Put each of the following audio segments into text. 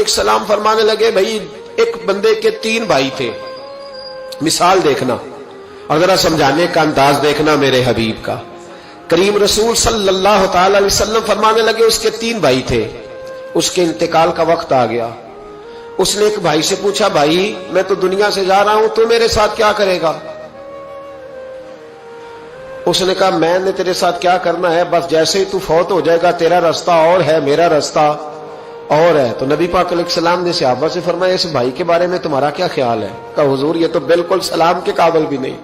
علیہ السلام فرمانے لگے بھائی ایک بندے کے 3 بھائی تھے، مثال دیکھنا اور ذرا سمجھانے کا انداز دیکھنا میرے حبیب کا۔ کریم رسول صلی اللہ تعالی علیہ وسلم فرمانے لگے اس کے 3 بھائی تھے، اس کے انتقال کا وقت آ گیا۔ اس نے ایک بھائی سے پوچھا بھائی میں تو دنیا سے جا رہا ہوں، تو میرے ساتھ کیا کرے گا؟ اس نے کہا میں نے تیرے ساتھ کیا کرنا ہے، بس جیسے ہی تو فوت ہو جائے گا تیرا رستہ اور ہے میرا رستہ اور ہے۔ تو نبی پاک علیہ السلام نے صحابہ سے فرمایا اس بھائی کے بارے میں تمہارا کیا خیال ہے؟ کہا حضور یہ تو بالکل سلام کے قابل بھی نہیں،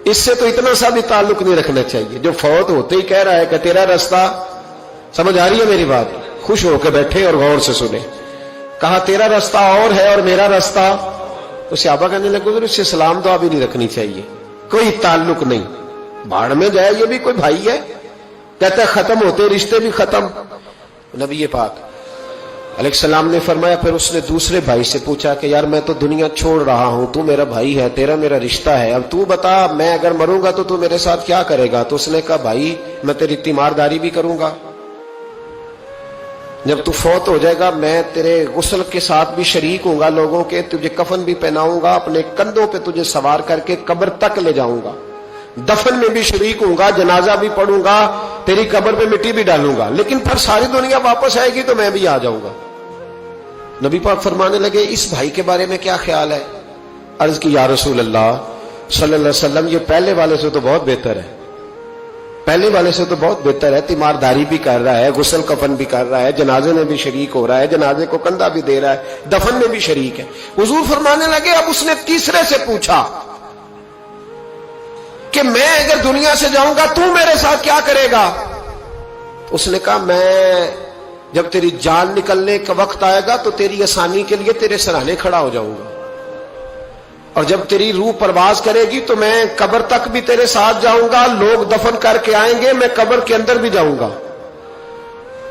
اس سے تو اتنا سا بھی تعلق نہیں رکھنا چاہیے، جو فوت ہوتے ہی کہہ رہا ہے کہ تیرا رستہ۔ سمجھ آ رہی ہے میری بات؟ خوش ہو کے بیٹھے اور غور سے سنے۔ کہا تیرا رستہ اور ہے اور میرا رستہ، تو صحابہ کہنے لگے حضور اس سے سلام دعا بھی نہیں رکھنی چاہیے، کوئی تعلق نہیں، بھاڑ میں جائے یہ بھی کوئی بھائی ہے؟ کہتا ہے ختم ہوتے رشتے بھی ختم۔ نبی پاک علیہ السلام نے فرمایا پھر اس نے دوسرے بھائی سے پوچھا کہ یار میں تو دنیا چھوڑ رہا ہوں، تو میرا بھائی ہے، تیرا میرا رشتہ ہے، اب تو بتا میں اگر مروں گا تو میرے ساتھ کیا کرے گا؟ تو اس نے کہا بھائی میں تیری تیمارداری بھی کروں گا، جب تو فوت ہو جائے گا میں تیرے غسل کے ساتھ بھی شریک ہوں گا لوگوں کے، تجھے کفن بھی پہناؤں گا، اپنے کندھوں پہ تجھے سوار کر کے قبر تک لے جاؤں گا، دفن میں بھی شریک ہوں گا، جنازہ بھی پڑھوں گا، تیری قبر پہ مٹی بھی ڈالوں گا، لیکن پھر ساری دنیا واپس آئے گی تو میں بھی آ جاؤں گا۔ نبی پاک فرمانے لگے اس بھائی کے بارے میں کیا خیال ہے؟ عرض کی یا رسول اللہ صلی اللہ علیہ وسلم یہ پہلے والے سے تو بہت بہتر ہے، پہلے والے سے تو بہت بہتر ہے، تیمارداری بھی کر رہا ہے، غسل کفن بھی کر رہا ہے، جنازے میں بھی شریک ہو رہا ہے، جنازے کو کندھا بھی دے رہا ہے، دفن میں بھی شریک ہے۔ حضور فرمانے لگے اب اس نے تیسرے سے پوچھا کہ میں اگر دنیا سے جاؤں گا تو میرے ساتھ کیا کرے گا؟ اس نے کہا میں جب تیری جان نکلنے کا وقت آئے گا تو تیری آسانی کے لیے تیرے سرانے کھڑا ہو جاؤں گا، اور جب تیری روح پرواز کرے گی تو میں قبر تک بھی تیرے ساتھ جاؤں گا، لوگ دفن کر کے آئیں گے، میں قبر کے اندر بھی جاؤں گا،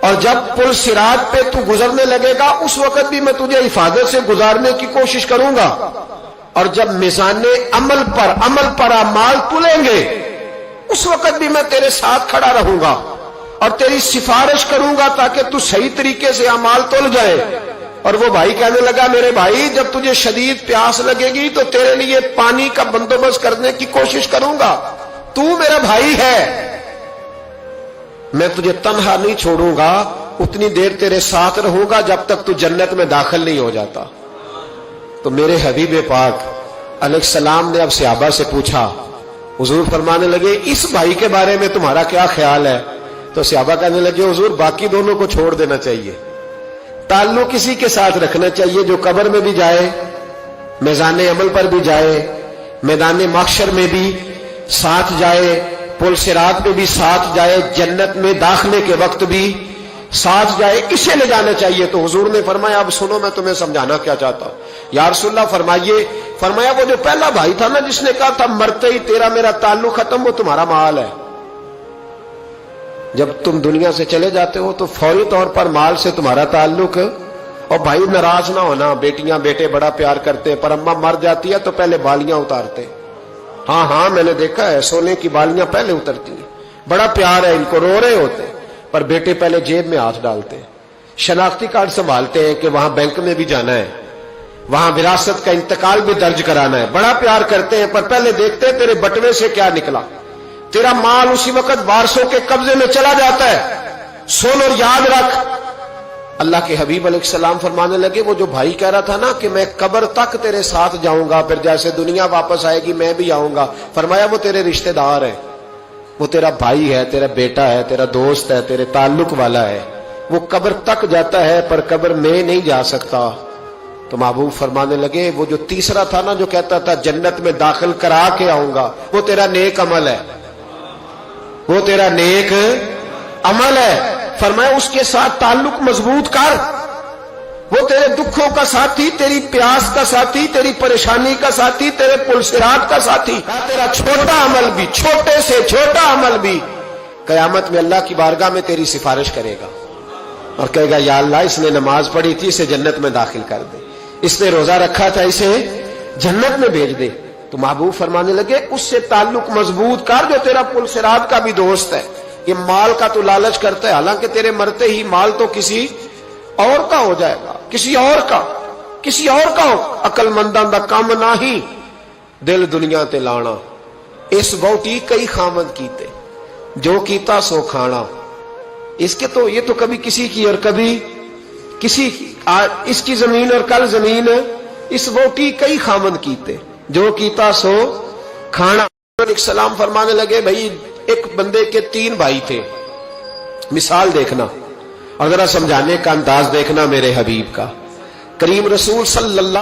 اور جب پل صراط پہ تو گزرنے لگے گا اس وقت بھی میں تجھے حفاظت سے گزارنے کی کوشش کروں گا، اور جب میزان عمل پر اعمال تلیں گے اس وقت بھی میں تیرے ساتھ کھڑا رہوں گا اور تیری سفارش کروں گا تاکہ تو صحیح طریقے سے اعمال تل جائے۔ اور وہ بھائی کہنے لگا میرے بھائی جب تجھے شدید پیاس لگے گی تو تیرے لیے پانی کا بندوبست کرنے کی کوشش کروں گا، تو میرا بھائی ہے، میں تجھے تنہا نہیں چھوڑوں گا، اتنی دیر تیرے ساتھ رہوں گا جب تک تو جنت میں داخل نہیں ہو جاتا۔ تو میرے حبیب پاک علیہ السلام نے اب صحابہ سے پوچھا، حضور فرمانے لگے اس بھائی کے بارے میں تمہارا کیا خیال ہے؟ تو صحابہ کہنے لگے حضور باقی دونوں کو چھوڑ دینا چاہیے، تعلق کسی کے ساتھ رکھنا چاہیے جو قبر میں بھی جائے، میزان عمل پر بھی جائے، میدان محشر میں بھی ساتھ جائے، پل صراط پہ بھی ساتھ جائے، جنت میں داخلے کے وقت بھی ساتھ جائے، اسے لے جانا چاہیے۔ تو حضور نے فرمایا اب سنو میں تمہیں سمجھانا کیا چاہتا ہوں۔ یا رسول اللہ فرمائیے، فرمایا وہ جو پہلا بھائی تھا نا جس نے کہا تھا مرتے ہی تیرا میرا تعلق ختم، وہ تمہارا مال ہے، جب تم دنیا سے چلے جاتے ہو تو فوری طور پر مال سے تمہارا تعلق، اور بھائی ناراض نہ ہونا، بیٹیاں بیٹے بڑا پیار کرتے ہیں پر اماں مر جاتی ہے تو پہلے بالیاں اتارتے، ہاں میں نے دیکھا ہے سونے کی بالیاں پہلے اترتی ہیں، بڑا پیار ہے ان کو، رو رہے ہوتے پر بیٹے پہلے جیب میں ہاتھ ڈالتے ہیں، شناختی کارڈ سنبھالتے ہیں کہ وہاں بینک میں بھی جانا ہے، وہاں وراثت کا انتقال بھی درج کرانا ہے، بڑا پیار کرتے ہیں پر پہلے دیکھتے ہیں تیرے بٹوے سے کیا نکلا، تیرا مال اسی وقت وارثوں کے قبضے میں چلا جاتا ہے، سن اور یاد رکھ۔ اللہ کے حبیب علیہ السلام فرمانے لگے وہ جو بھائی کہہ رہا تھا نا کہ میں قبر تک تیرے ساتھ جاؤں گا پھر جیسے دنیا واپس آئے گی میں بھی آؤں گا، فرمایا وہ تیرے رشتہ دار ہے، وہ تیرا بھائی ہے، تیرا بیٹا ہے، تیرا دوست ہے، تیرے تعلق والا ہے، وہ قبر تک جاتا ہے پر قبر میں نہیں جا سکتا۔ تو محبوب فرمانے لگے وہ جو تیسرا تھا نا جو کہتا تھا جنت میں داخل کرا کے آؤں گا، وہ تیرا نیک عمل ہے، وہ تیرا نیک عمل ہے، فرمایا اس کے ساتھ تعلق مضبوط کر، وہ تیرے دکھوں کا ساتھی، تیری پیاس کا ساتھی، تیری پریشانی کا ساتھی، تیرے پل صراط کا ساتھی، تیرا چھوٹا عمل بھی، چھوٹے سے چھوٹا عمل بھی قیامت میں اللہ کی بارگاہ میں تیری سفارش کرے گا اور کہے گا یا اللہ اس نے نماز پڑھی تھی اسے جنت میں داخل کر دے، اس نے روزہ رکھا تھا اسے جنت میں بھیج دے۔ تو محبوب فرمانے لگے اس سے تعلق مضبوط کر جو تیرا پل صراط کا بھی دوست ہے، یہ مال کا تو لالچ کرتا ہے، حالانکہ تیرے مرتے ہی مال تو کسی اور کا ہو جائے گا, کسی اور کا عقل منداں دا کام نہ ہی دل دنیا تے لانا. اس بوٹی کئی خامد کیتے, جو کیتا سو کھانا. اس کے تو یہ تو کبھی کسی کی اور کبھی کسی کی, اس کی زمین اور کل زمین. اس بوٹی کئی خامد کیتے, جو کیتا سو کھانا. ایک سلام فرمانے لگے, بھائی ایک بندے کے 3 بھائی تھے. مثال دیکھنا اور ذرا سمجھانے کا انداز دیکھنا میرے حبیب کا. کریم رسول صلی اللہ